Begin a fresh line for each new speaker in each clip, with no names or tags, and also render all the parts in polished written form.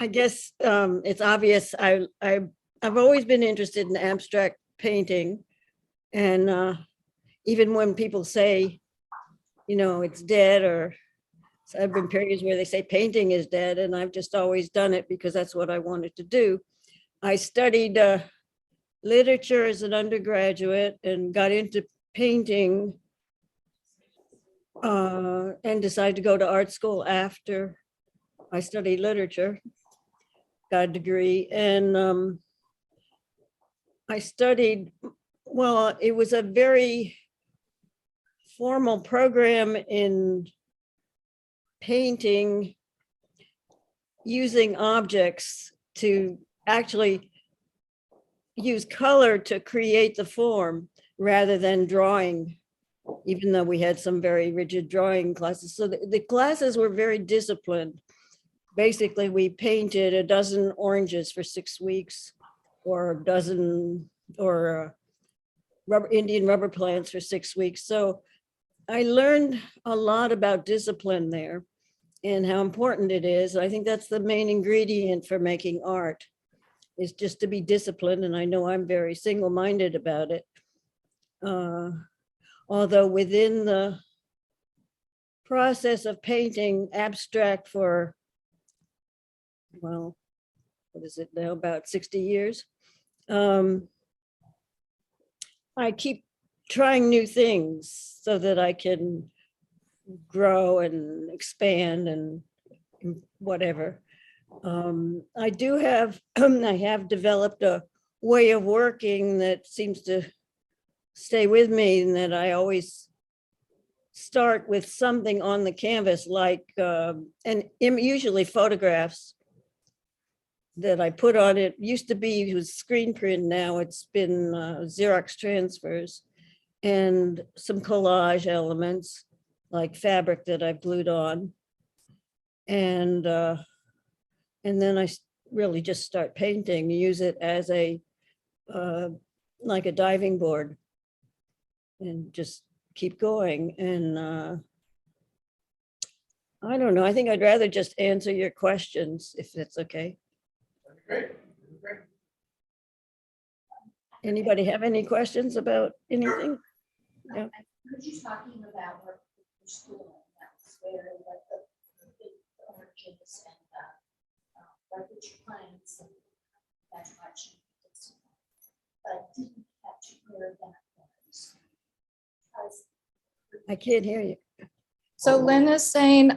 I guess it's obvious. I've always been interested in abstract painting, and even when people say, it's dead, or so I've been periods where they say painting is dead, and I've just always done it because that's what I wanted to do. I studied literature as an undergraduate and got into painting and decided to go to art school after I studied literature, got a degree, and I studied, well, it was a very formal program in painting using objects to actually use color to create the form rather than drawing, even though we had some very rigid drawing classes. So the classes were very disciplined. Basically, we painted a dozen oranges for 6 weeks, or a dozen, or Indian rubber plants for 6 weeks. So I learned a lot about discipline there and how important it is. I think that's the main ingredient for making art, is just to be disciplined. And I know I'm very single-minded about it. Although within the process of painting abstract for, well, what is it now, about 60 years, I keep trying new things so that I can grow and expand and whatever. I do have, I have developed a way of working that seems to stay with me, and that I always start with something on the canvas, like, and usually photographs that I put on it. Used to be, it was screen print, now it's been Xerox transfers, and some collage elements like fabric that I've glued on. And then I really just start painting, use it as a, like a diving board, and just keep going. And I don't know, I think I'd rather just answer your questions, if that's okay.
Great. Great.
Anybody have any questions about anything?
I heard you talking about work with your school, and that's where like the origins and language plans and that much. But didn't catch where that was.
I can't hear you.
So Lynn is saying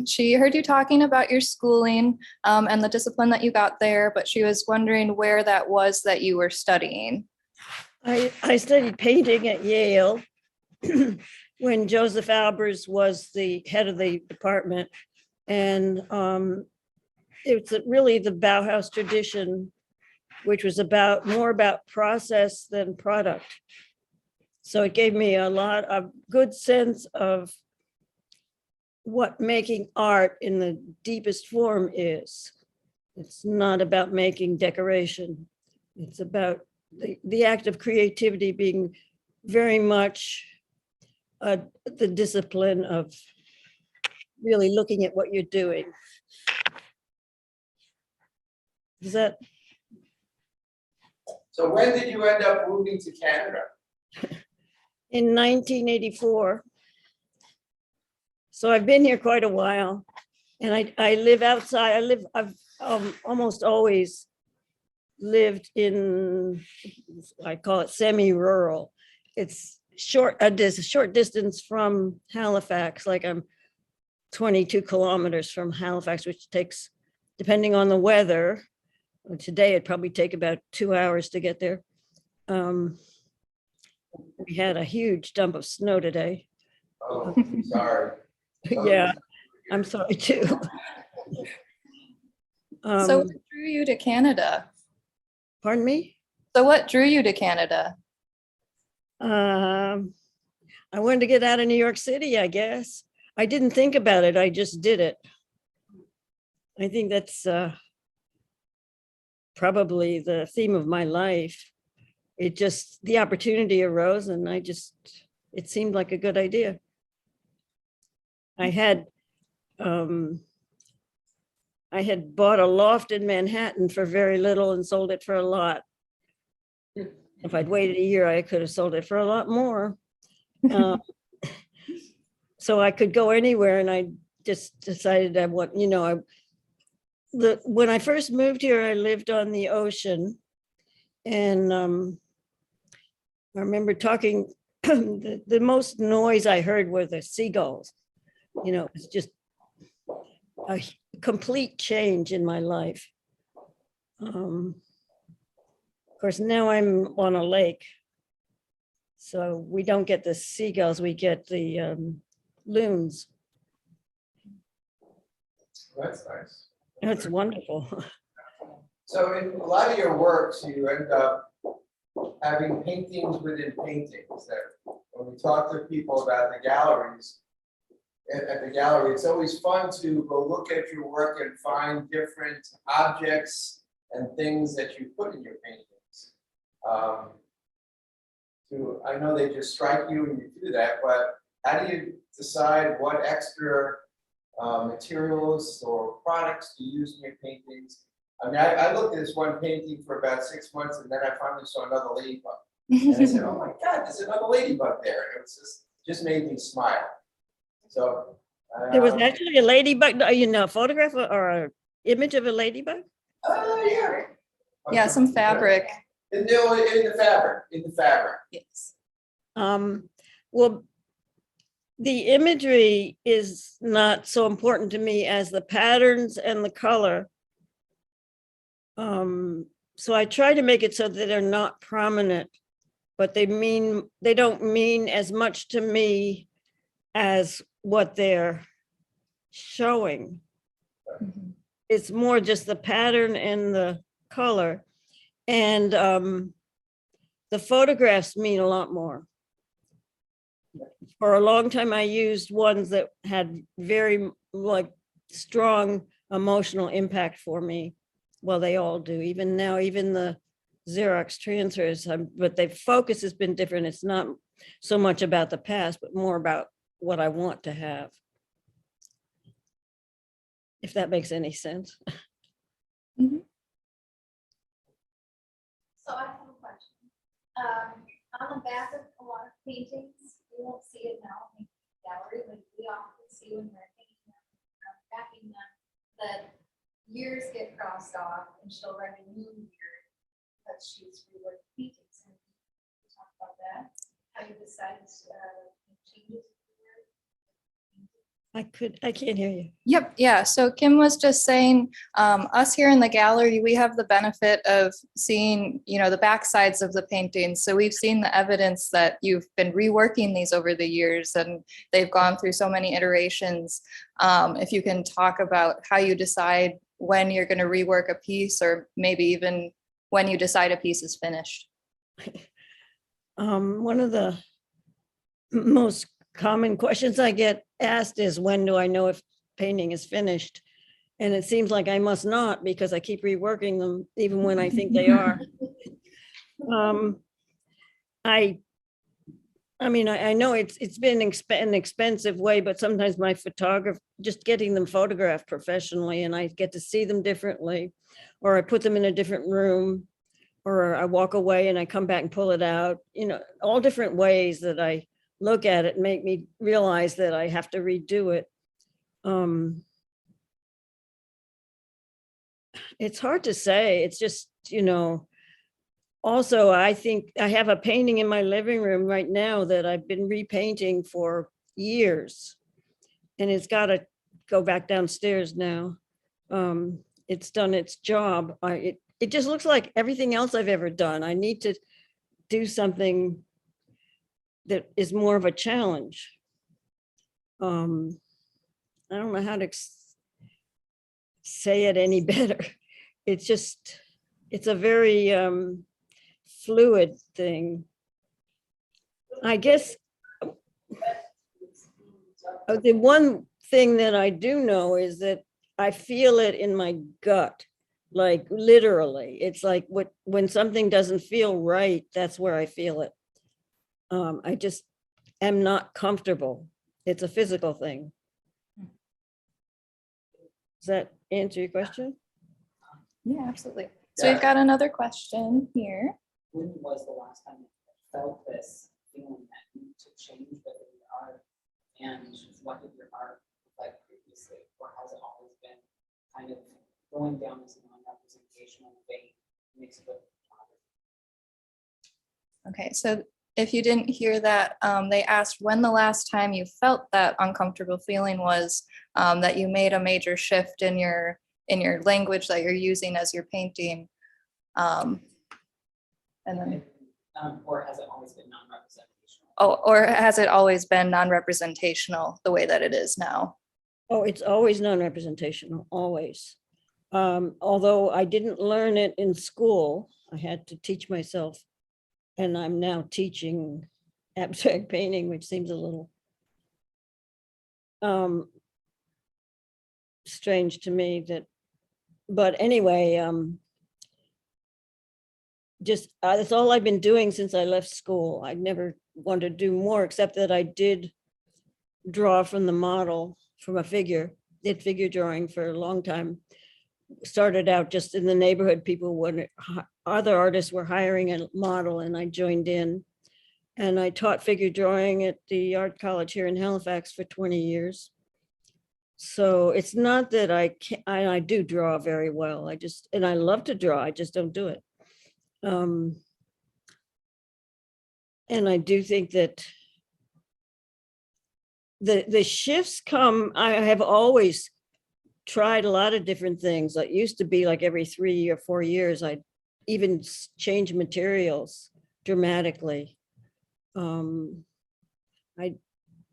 she heard you talking about your schooling and the discipline that you got there, but she was wondering where that was that you were studying.
I studied painting at Yale when Joseph Albers was the head of the department. And it's really the Bauhaus tradition, which was more about process than product. So it gave me a lot of good sense of what making art in the deepest form is. It's not about making decoration. It's about the act of creativity being very much the discipline of really looking at what you're doing. Is that?
So when did you end up moving to Canada?
In 1984. So I've been here quite a while, and I live outside. I've almost always lived in, I call it semi-rural. It's a short distance from Halifax, like I'm 22 kilometers from Halifax, which takes, depending on the weather, today it'd probably take about 2 hours to get there. We had a huge dump of snow today.
Oh, sorry.
Yeah, I'm sorry too.
So what drew you to Canada?
Pardon me?
So what drew you to Canada?
I wanted to get out of New York City, I guess. I didn't think about it, I just did it. I think that's probably the theme of my life. The opportunity arose, and it seemed like a good idea. I I had bought a loft in Manhattan for very little and sold it for a lot. If I'd waited a year, I could have sold it for a lot more. So I could go anywhere, and I just decided I want, when I first moved here, I lived on the ocean, and I remember talking, the most noise I heard were the seagulls. It was just a complete change in my life. Of course, now I'm on a lake, so we don't get the seagulls, we get the loons.
That's nice.
It's wonderful.
So in a lot of your works, you end up having paintings within paintings. That when we talk to people about the galleries, at the gallery, it's always fun to go look at your work and find different objects and things that you put in your paintings. I know they just strike you and you do that, but how do you decide what extra materials or products to use in your paintings? I mean, I looked at this one painting for about 6 months, and then I finally saw another ladybug. And I said, oh my God, there's another ladybug there. And it was just made me smile. So.
There was actually a ladybug, a photograph or an image of a ladybug?
Yeah.
Yeah, some fabric.
In the fabric.
Yes.
Well, the imagery is not so important to me as the patterns and the color. So I try to make it so that they're not prominent, but they don't mean as much to me as what they're showing.
Mhm.
It's more just the pattern and the color. And the photographs mean a lot more. For a long time, I used ones that had very strong emotional impact for me. Well, they all do. Even now, even the Xerox transfers, but the focus has been different. It's not so much about the past, but more about what I want to have. If that makes any sense.
Mhm.
So I have a question. On the back of a lot of paintings, you won't see it now in the gallery, but we often see when we're painting them, backing them, that years get crossed off and she'll write a new year, but she's reworked paintings. And we talk about that, how you decide changes.
I can't hear you.
Yep. Yeah. So Kim was just saying, us here in the gallery, we have the benefit of seeing, the back sides of the paintings. So we've seen the evidence that you've been reworking these over the years, and they've gone through so many iterations. If you can talk about how you decide when you're going to rework a piece, or maybe even when you decide a piece is finished.
One of the most common questions I get asked is, when do I know if painting is finished? And it seems like I must not, because I keep reworking them even when I think they are. I mean, I know it's been an expensive way, but sometimes my photographer, just getting them photographed professionally, and I get to see them differently, or I put them in a different room, or I walk away and I come back and pull it out, all different ways that I look at it make me realize that I have to redo it. It's hard to say. It's just, also, I think I have a painting in my living room right now that I've been repainting for years, and it's got to go back downstairs now. It's done its job. It just looks like everything else I've ever done. I need to do something that is more of a challenge. I don't know how to say it any better. It's a very fluid thing. I guess the one thing that I do know is that I feel it in my gut, like literally. It's like when something doesn't feel right, that's where I feel it. I just am not comfortable. It's a physical thing. Does that answer your question?
Yeah, absolutely. So we've got another question here.
When was the last time you felt this feeling that you need to change within your art? And what did your art look like previously? Or has it always been kind of going down this non-representational vein mixed with photography?
Okay, so if you didn't hear that, they asked when the last time you felt that uncomfortable feeling was, that you made a major shift in your language that you're using as you're painting. And then,
Or has it always been non-representational?
or has it always been non-representational the way that it is now?
Oh, it's always non-representational, always. Although I didn't learn it in school, I had to teach myself. And I'm now teaching abstract painting, which seems a little strange to me that, but anyway, just that's all I've been doing since I left school. I never wanted to do more, except that I did draw from the model, from a figure, did figure drawing for a long time. Started out just in the neighborhood, people would, other artists were hiring a model and I joined in. And I taught figure drawing at the art college here in Halifax for 20 years. So it's not that I can't, I do draw very well. And I love to draw, I just don't do it. And I do think that the shifts come, I have always tried a lot of different things. It used to be like every 3 or 4 years, I'd even change materials dramatically.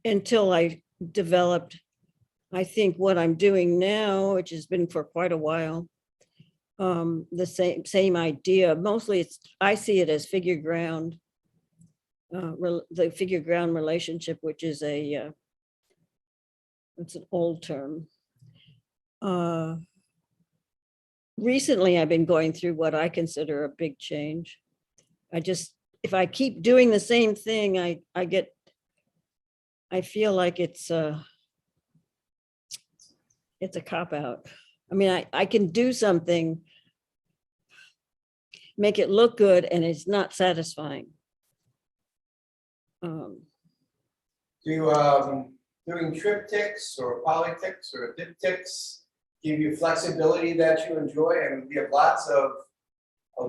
Until I developed, I think what I'm doing now, which has been for quite a while, the same idea. Mostly I see it as figure ground, the figure ground relationship, which is it's an old term. Recently, I've been going through what I consider a big change. If I keep doing the same thing, I feel like it's a cop-out. I mean, I can do something, make it look good, and it's not satisfying.
Doing triptychs or polytichs or diptychs give you flexibility that you enjoy, and we have lots of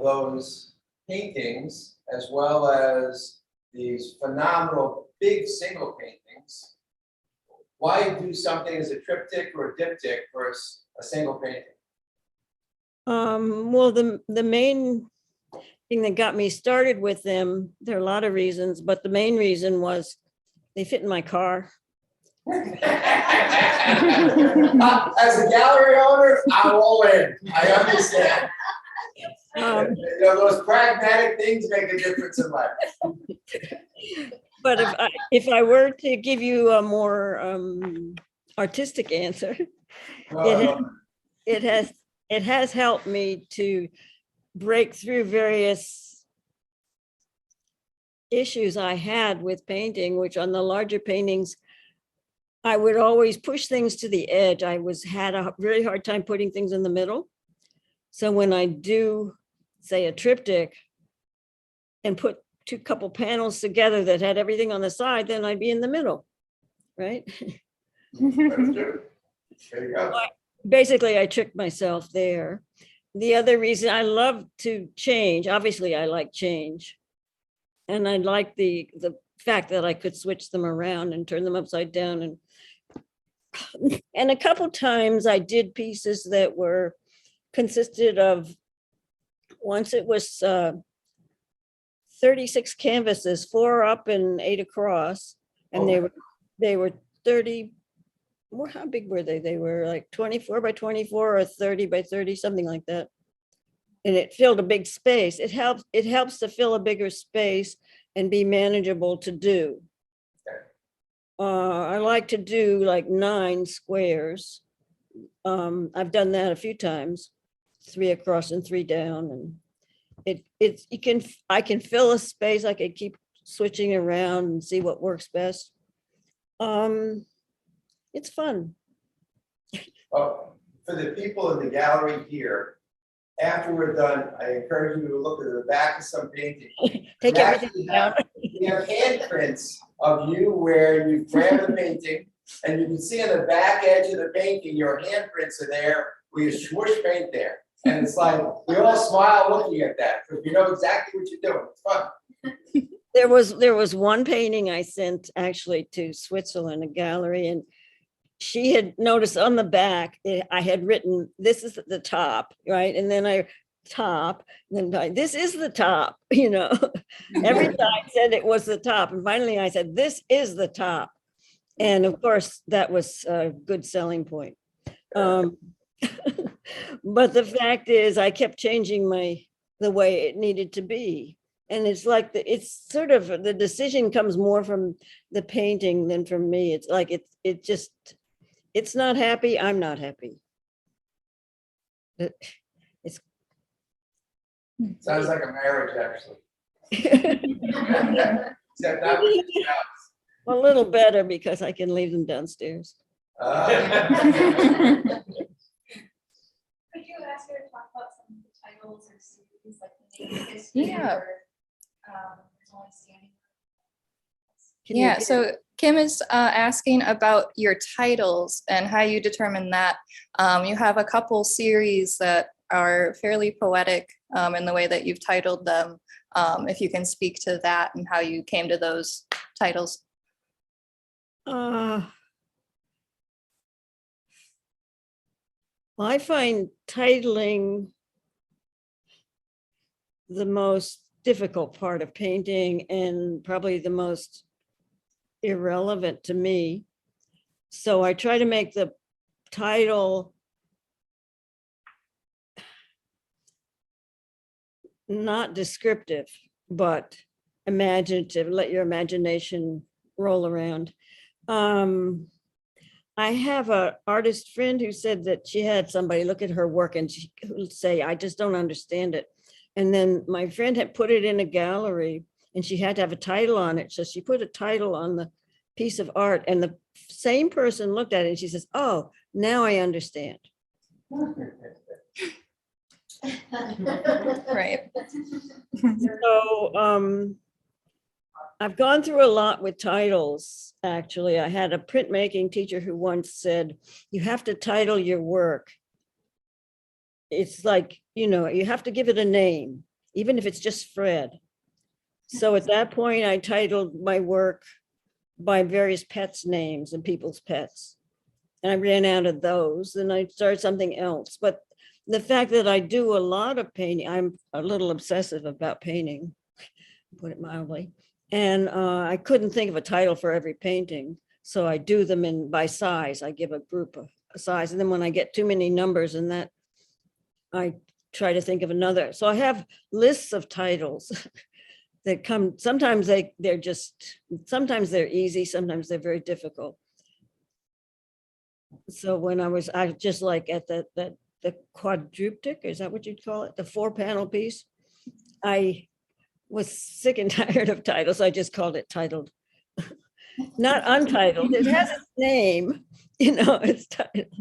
those paintings, as well as these phenomenal big single paintings. Why do something as a triptych or a diptych versus a single painting?
Well, the main thing that got me started with them, there are a lot of reasons, but the main reason was they fit in my car.
As a gallery owner, I'm all in. I understand. Those pragmatic things make a difference in life.
But if I were to give you a more artistic answer, it has helped me to break through various issues I had with painting, which on the larger paintings, I would always push things to the edge. I had a really hard time putting things in the middle. So when I do, say, a triptych and put couple panels together that had everything on the side, then I'd be in the middle, right?
There you go.
Basically, I tricked myself there. The other reason I love to change, obviously I like change. And I like the fact that I could switch them around and turn them upside down. And a couple times I did pieces that consisted of, once it was 36 canvases, 4 up and 8 across. And they were 30, how big were they? They were like 24 by 24 or 30 by 30, something like that. And it filled a big space. It helps to fill a bigger space and be manageable to do. I like to do like 9 squares. I've done that a few times, 3 across and 3 down, and I can fill a space. I can keep switching around and see what works best. It's fun.
Oh, for the people in the gallery here, after we're done, I encourage you to look at the back of some paintings.
Take
We
everything
actually
down.
We have handprints of you where you grab the painting, and you can see on the back edge of the painting, your handprints are there, where you swoosh paint there. And it's like, we all smile looking at that, because we know exactly what you're doing, it's fun.
There was one painting I sent actually to Switzerland, a gallery, and she had noticed on the back, I had written, this is the top, right? And then top, and then this is the top, Every time I said it was the top. And finally I said, this is the top. And of course, that was a good selling point. But the fact is, I kept changing the way it needed to be. And it's like, it's sort of, the decision comes more from the painting than from me. It's like, it's not happy, I'm not happy. It's
Sounds like a marriage, actually. Except not with the house.
a little better because I can leave them downstairs.
Could you ask her to talk about some of the titles or series, like the name of history
Yeah.
or, there's only standing?
Can you
Yeah,
hear-
so Kim is asking about your titles and how you determine that. You have a couple series that are fairly poetic in the way that you've titled them. If you can speak to that and how you came to those titles.
Well, I find titling the most difficult part of painting and probably the most irrelevant to me. So I try to make the title not descriptive, but imaginative. Let your imagination roll around. I have an artist friend who said that she had somebody look at her work and she would say, I just don't understand it. And then my friend had put it in a gallery and she had to have a title on it. So she put a title on the piece of art and the same person looked at it and she says, oh, now I understand.
Right.
So I've gone through a lot with titles, actually. I had a printmaking teacher who once said, you have to title your work. It's like, you have to give it a name, even if it's just Fred. So at that point, I titled my work by various pets' names and people's pets. And I ran out of those and I started something else. But the fact that I do a lot of painting, I'm a little obsessive about painting, put it mildly. And I couldn't think of a title for every painting. So I do them by size. I give a group a size. And then when I get too many numbers in that, I try to think of another. So I have lists of titles that come, sometimes sometimes they're easy, sometimes they're very difficult. So when I just like at the quadruptic, is that what you'd call it? The 4-panel piece. I was sick and tired of titles. I just called it titled, not untitled. It has its name, it's titled.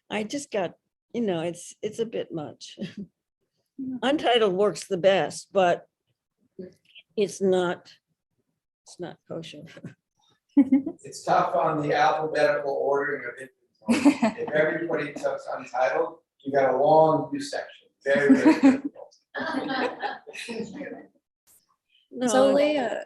I just got, it's a bit much. Untitled works the best, but it's not kosher.
It's tough on the alphabetical ordering of inventory. If everybody took untitled, you got a long view section, very, very difficult.
So
No,
Leya,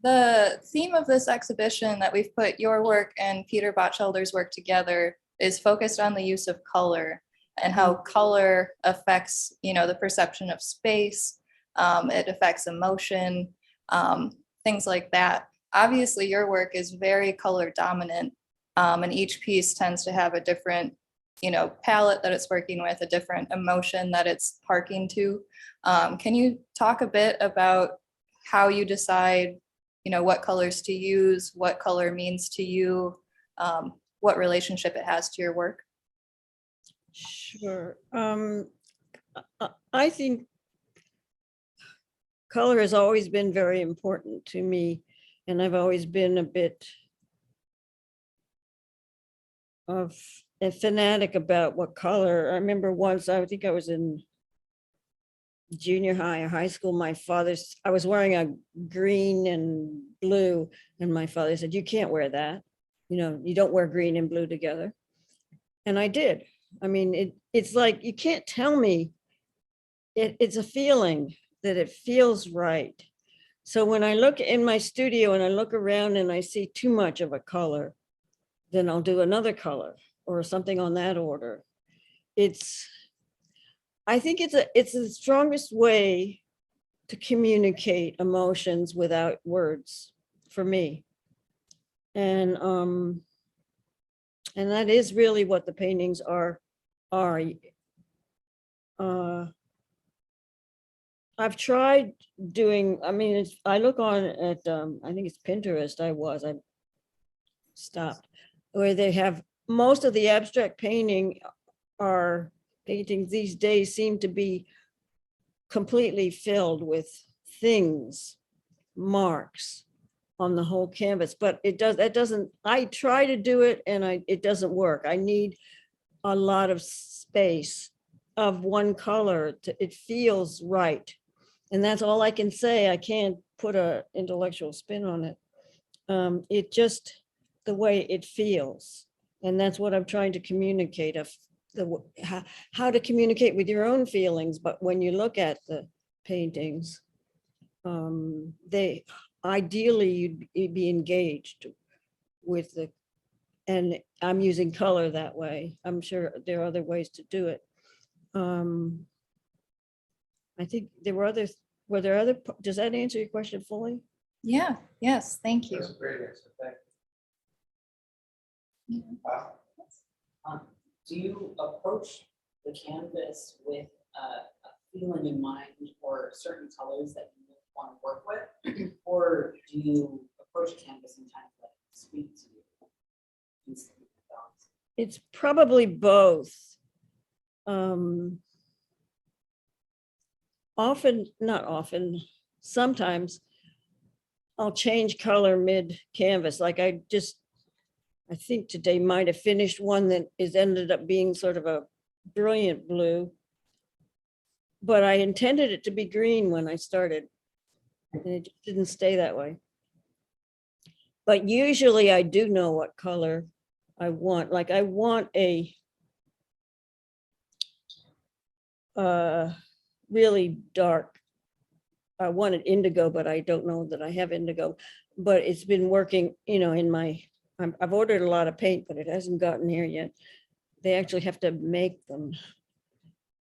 the theme of this exhibition that we've put your work and Peter Botschelder's work together is focused on the use of color and how color affects, the perception of space. It affects emotion, things like that. Obviously, your work is very color dominant, and each piece tends to have a different, palette that it's working with, a different emotion that it's parking to. Can you talk a bit about how you decide, what colors to use, what color means to you, what relationship it has to your work?
sure. I think color has always been very important to me, and I've always been a bit of a fanatic about what color. I remember once, I think I was in junior high or high school, I was wearing a green and blue, and my father said, you can't wear that. You don't wear green and blue together. And I did. I mean, it's like, you can't tell me, it's a feeling that it feels right. So when I look in my studio and I look around and I see too much of a color, then I'll do another color or something on that order. I think it's the strongest way to communicate emotions without words for me. And that is really what the paintings are. I've tried doing, I mean, I look on at, I think it's Pinterest, I stopped, where they have, most of the abstract paintings these days seem to be completely filled with things, marks on the whole canvas, but I try to do it and it doesn't work. I need a lot of space of one color it feels right. And that's all I can say. I can't put an intellectual spin on it. It just the way it feels. And that's what I'm trying to communicate of how to communicate with your own feelings. But when you look at the paintings, ideally you'd be engaged with and I'm using color that way. I'm sure there are other ways to do it. I think were there other, does that answer your question fully?
Yeah, yes, thank you.
That's a great answer, thank you.
Do you approach the canvas with a feeling in mind or certain colors that you want to work with? Or do you approach a canvas and kind of let it speak to you?
It's probably both. Not often, sometimes I'll change color mid canvas. Like I think today might have finished one that ended up being sort of a brilliant blue, but I intended it to be green when I started and it just didn't stay that way. But usually I do know what color I want. Like I want a really dark. I wanted indigo, but I don't know that I have indigo. But it's been working, in I've ordered a lot of paint, but it hasn't gotten here yet. They actually have to make them.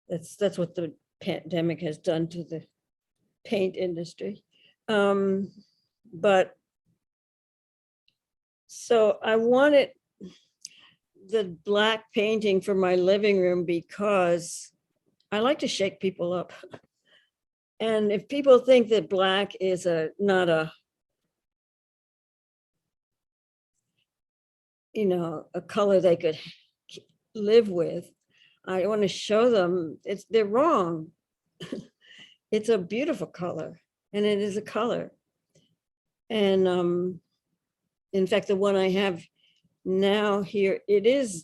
That's what the pandemic has done to the paint industry. But so I wanted the black painting for my living room because I like to shake people up. And if people think that black is not a color they could live with, I want to show them they're wrong. It's a beautiful color, and it is a color. And in fact, the one I have now here, it's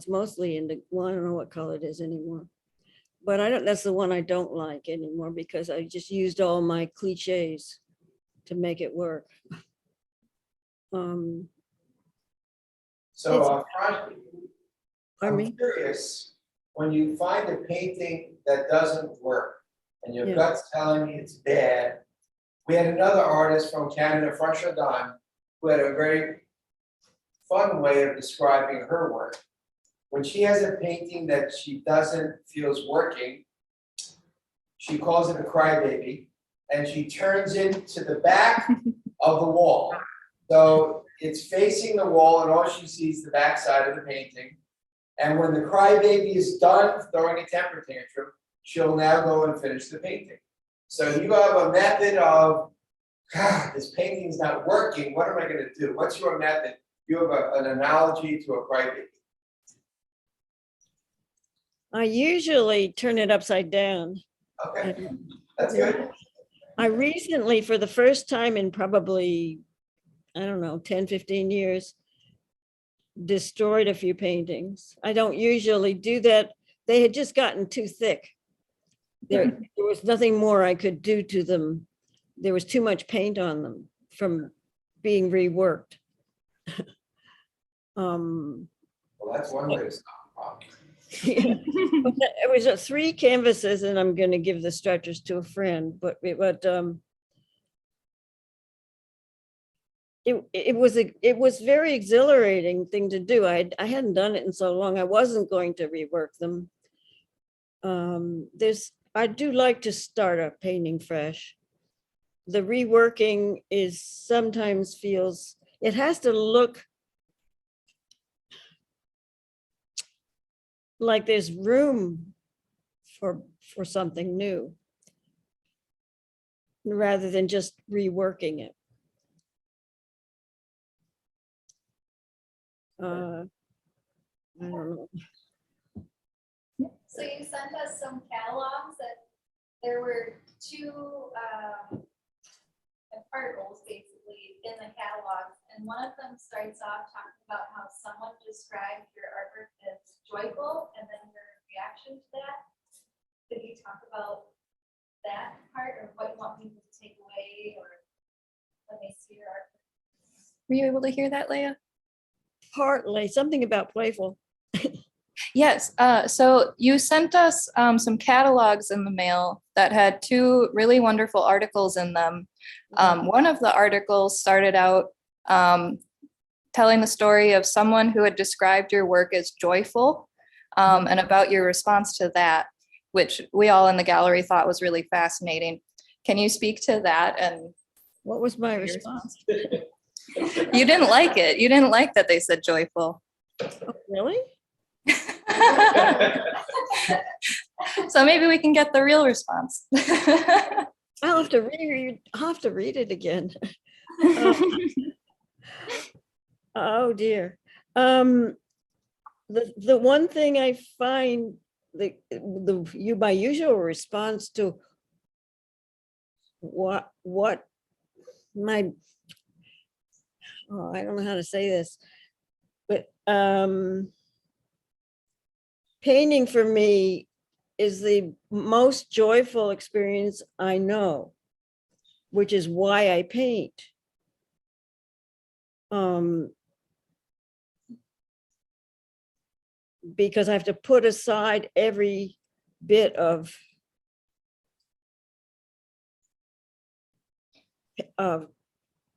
mostly well, I don't know what color it is anymore. But that's the one I don't like anymore because I just used all my cliches to make it work.
So, Frank,
Pardon me?
I'm curious, when you find a painting that doesn't work and your
Yeah.
gut's telling you it's bad, we had another artist from Canada, François Don, who had a very fun way of describing her work. When she has a painting that she doesn't feel is working, she calls it a crybaby, and she turns it to the back of the wall. So it's facing the wall, and all she sees is the back side of the painting. And when the crybaby is done throwing a temper tantrum, she'll now go and finish the painting. So you have a method of, God, this painting's not working. What am I going to do? What's your method? You have an analogy to a crybaby.
I usually turn it upside down.
Okay, that's good.
I recently, for the first time in probably, I don't know, 10, 15 years, destroyed a few paintings. I don't usually do that. They had just gotten too thick. There was nothing more I could do to them. There was too much paint on them from being reworked.
Well, that's one way to stop the problem.
It was 3 canvases, and I'm going to give the stretchers to a friend, but it was very exhilarating thing to do. I hadn't done it in so long. I wasn't going to rework them. I do like to start a painting fresh. The reworking is sometimes feels, it has to look like there's room for something new, rather than just reworking it. I don't know.
So you sent us some catalogs that there were 2 articles basically in the catalogs, and one of them starts off talking about how someone described your artwork as joyful, and then your reaction to that. Could you talk about that part, or what you want people to take away, or when they see your art?
Were you able to hear that, Leia?
Partly something about Playful.
Yes, so you sent us some catalogs in the mail that had 2 really wonderful articles in them. One of the articles started out telling the story of someone who had described your work as joyful, and about your response to that, which we all in the gallery thought was really fascinating. Can you speak to that? And
What was my response?
you didn't like it. You didn't like that they said joyful.
Really?
So maybe we can get the real response.
I'll have to read it again. Oh dear. The one thing I find my usual response to what my, I don't know how to say this, but painting for me is the most joyful experience I know, which is why I paint. Because I have to put aside every bit of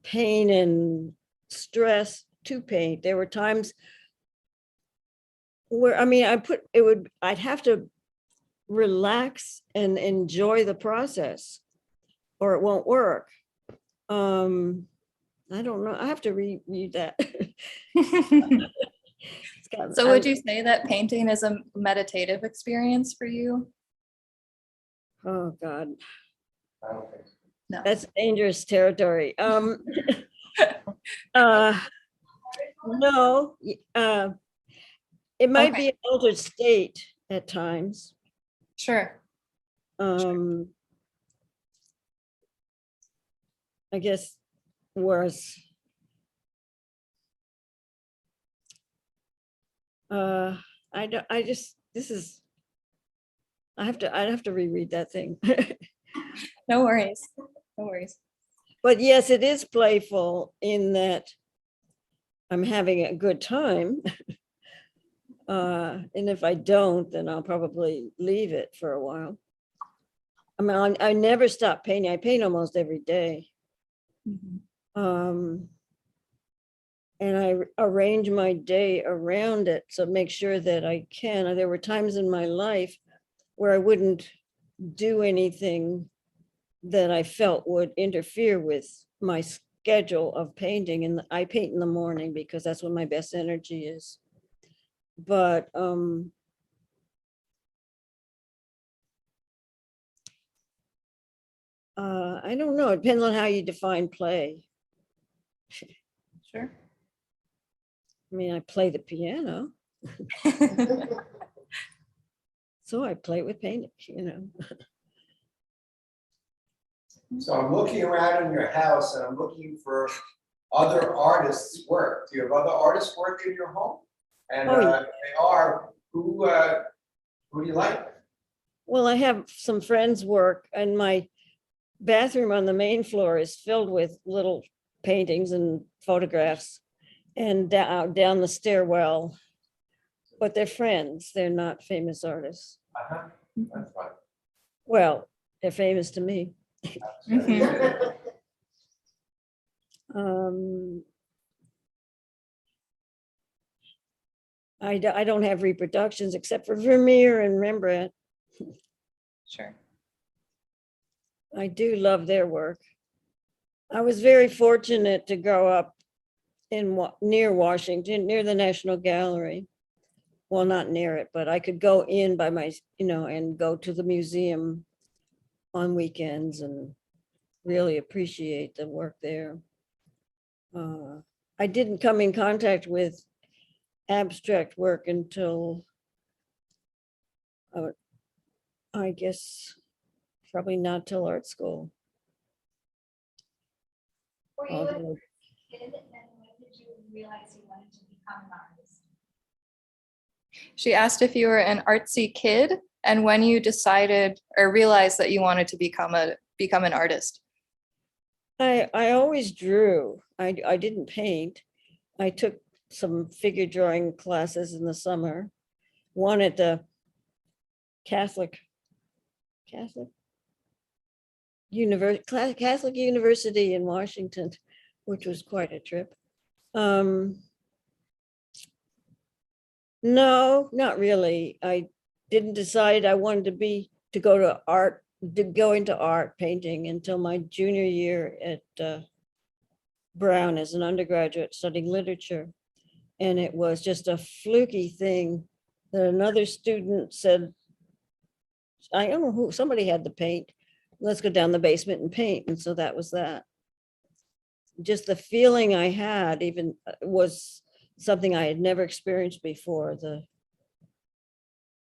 pain and stress to paint. There were times where, I mean, I'd have to relax and enjoy the process, or it won't work. I don't know. I have to reread that.
So would you say that painting is a meditative experience for you?
Oh God,
I don't think so.
No.
that's dangerous territory. No, it might
Okay.
be an altered state at times.
Sure.
I guess, whereas I'd have to reread that thing.
No worries. No worries.
But yes, it is playful in that I'm having a good time. And if I don't, then I'll probably leave it for a while. I mean, I never stop painting. I paint almost every day. And I arrange my day around it, so make sure that I can. There were times in my life where I wouldn't do anything that I felt would interfere with my schedule of painting, and I paint in the morning because that's when my best energy is. But I don't know. It depends on how you define play.
Sure.
I mean, I play the piano, so I play with painting, you know.
So I'm looking around in your house and I'm looking for other artists' work? Do you have other artists' work in your home? And
Oh, yeah.
if they are, who do you like?
Well, I have some friends' work, and my bathroom on the main floor is filled with little paintings and photographs, and down the stairwell. But they're friends, they're not famous artists.
Uh-huh, that's fine.
Well, they're famous to me.
Mhm.
Um, I don't have reproductions except for Vermeer and Rembrandt.
Sure.
I do love their work. I was very fortunate to grow up in near Washington, near the National Gallery. Well, not near it, but I could go in by my, and go to the museum on weekends and really appreciate the work there. I didn't come in contact with abstract work until, I guess, probably not till art school.
Were you a
Although-
kid, and when did you realize you wanted to become an artist?
She asked if you were an artsy kid and when you decided or realized that you wanted to become an artist.
I always drew. I didn't paint. I took some figure drawing classes in the summer. One at the Catholic University in Washington, which was quite a trip. No, not really. I didn't decide I wanted to go into art painting until my junior year at Brown as an undergraduate studying literature. And it was just a fluky thing that another student said, I don't know who, somebody had the paint. Let's go down the basement and paint. And so that was that. Just the feeling I had even was something I had never experienced before,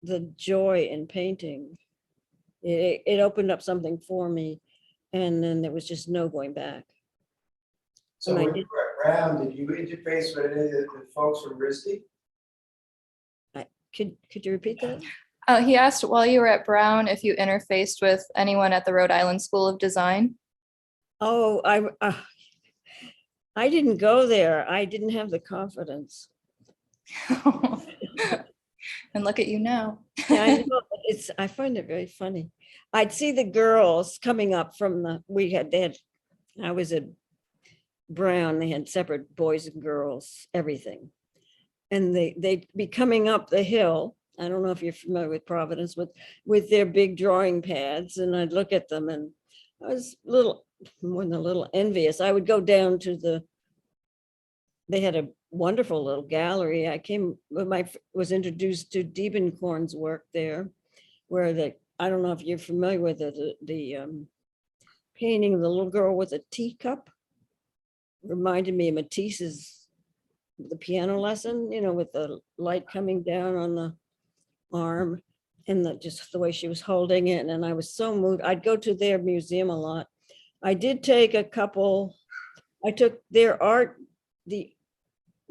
the joy in painting. It opened up something for me, and then there was just no going back.
So
And I
when you were at Brown, did you interface with any of the folks from RISD?
Could you repeat that?
He asked while you were at Brown if you interfaced with anyone at the Rhode Island School of Design.
Oh, I didn't go there. I didn't have the confidence.
And look at you now.
Yeah, I know, I find it very funny. I'd see the girls coming up from I was at Brown, they had separate boys and girls, everything. And they'd be coming up the hill. I don't know if you're familiar with Providence, with their big drawing pads, and I'd look at them and I was more than a little envious. I would go down to they had a wonderful little gallery. Was introduced to Diebenkorn's work there, where I don't know if you're familiar with the painting of the little girl with a teacup. Reminded me of Matisse's The Piano Lesson, with the light coming down on the arm and just the way she was holding it. And I was so moved. I'd go to their museum a lot. I did take I took their art, the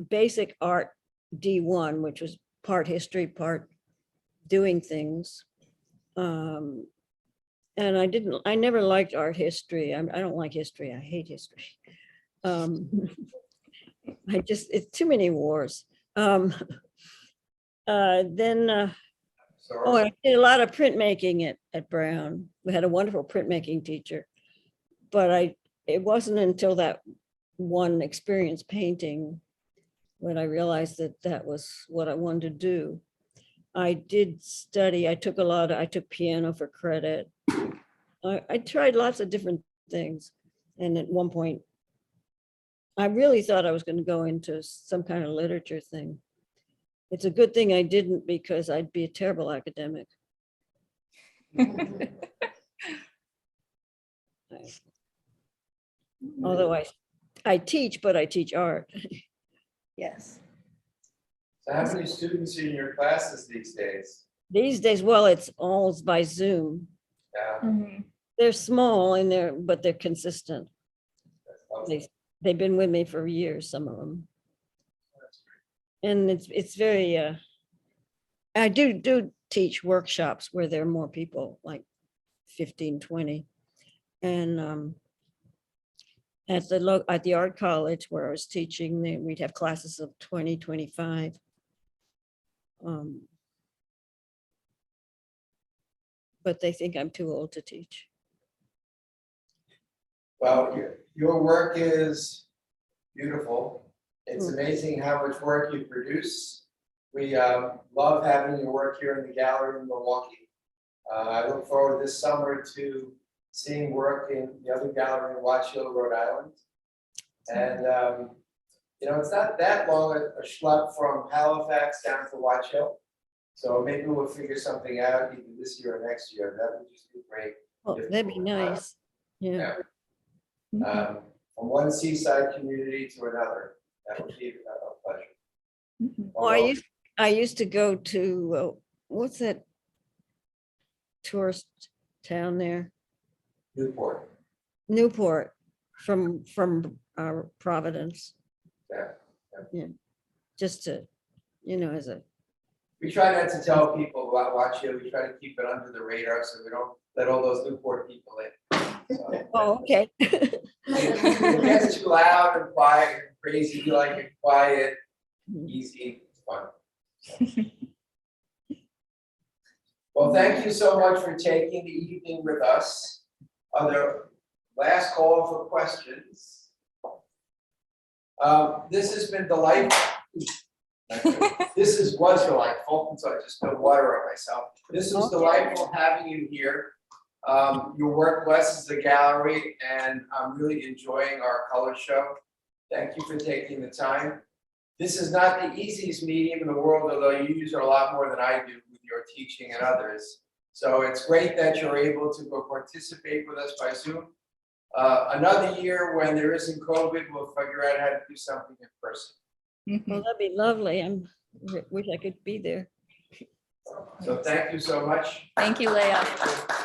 basic art D1, which was part history, part doing things. And I never liked art history. I don't like history. I hate history. It's too many wars. I did a lot of printmaking at Brown. We had a wonderful printmaking teacher, but it wasn't until that one experience painting when I realized that was what I wanted to do. I did study. I took piano for credit. I tried lots of different things. And at one point, I really thought I was going to go into some kind of literature thing. It's a good thing I didn't, because I'd be a terrible academic. Although I teach, but I teach art. Yes.
So how many students are in your classes these days?
These days, well, it's all by Zoom.
Yeah.
Mhm.
They're small but they're consistent.
that's helpful.
They've been with me for years, some of them. And it's very, I do teach workshops where there are more people, like 15, 20. And at the art college where I was teaching, we'd have classes of 20, 25. But they think I'm too old to teach.
Well, your work is beautiful. It's amazing how much work you produce. We love having your work here in the gallery in Milwaukee. I look forward this summer to seeing work in the other gallery in Watch Hill, Rhode Island. And you know, it's not that long a schlep from Halifax down to Watch Hill. So maybe we'll figure something out either this year or next year. That would just be great.
Oh, that'd be nice. Yeah.
From one seaside community to another. That would be a pleasure.
Well, I used to go to, what's that tourist town there?
Newport.
Newport, from Providence.
Yeah.
Just to, you know, as a,
We try not to tell people about Watch Hill. We try to keep it under the radar so we don't let all those Newport people in. So,
oh, okay.
it gets too loud and quiet and crazy. You like it quiet, easy, fun. Well, thank you so much for taking the evening with us. Last call for questions. This has been delightful. Was delightful, so I just spilled water on myself. This was delightful having you here. Your work blesses the gallery, and I'm really enjoying our color show. Thank you for taking the time. This is not the easiest medium in the world, although you use it a lot more than I do with your teaching and others. So it's great that you're able to go participate with us by Zoom. Another year when there isn't COVID, we'll figure out how to do something in person.
Well, that'd be lovely. Wish I could be there.
So thank you so much.
Thank you, Leya.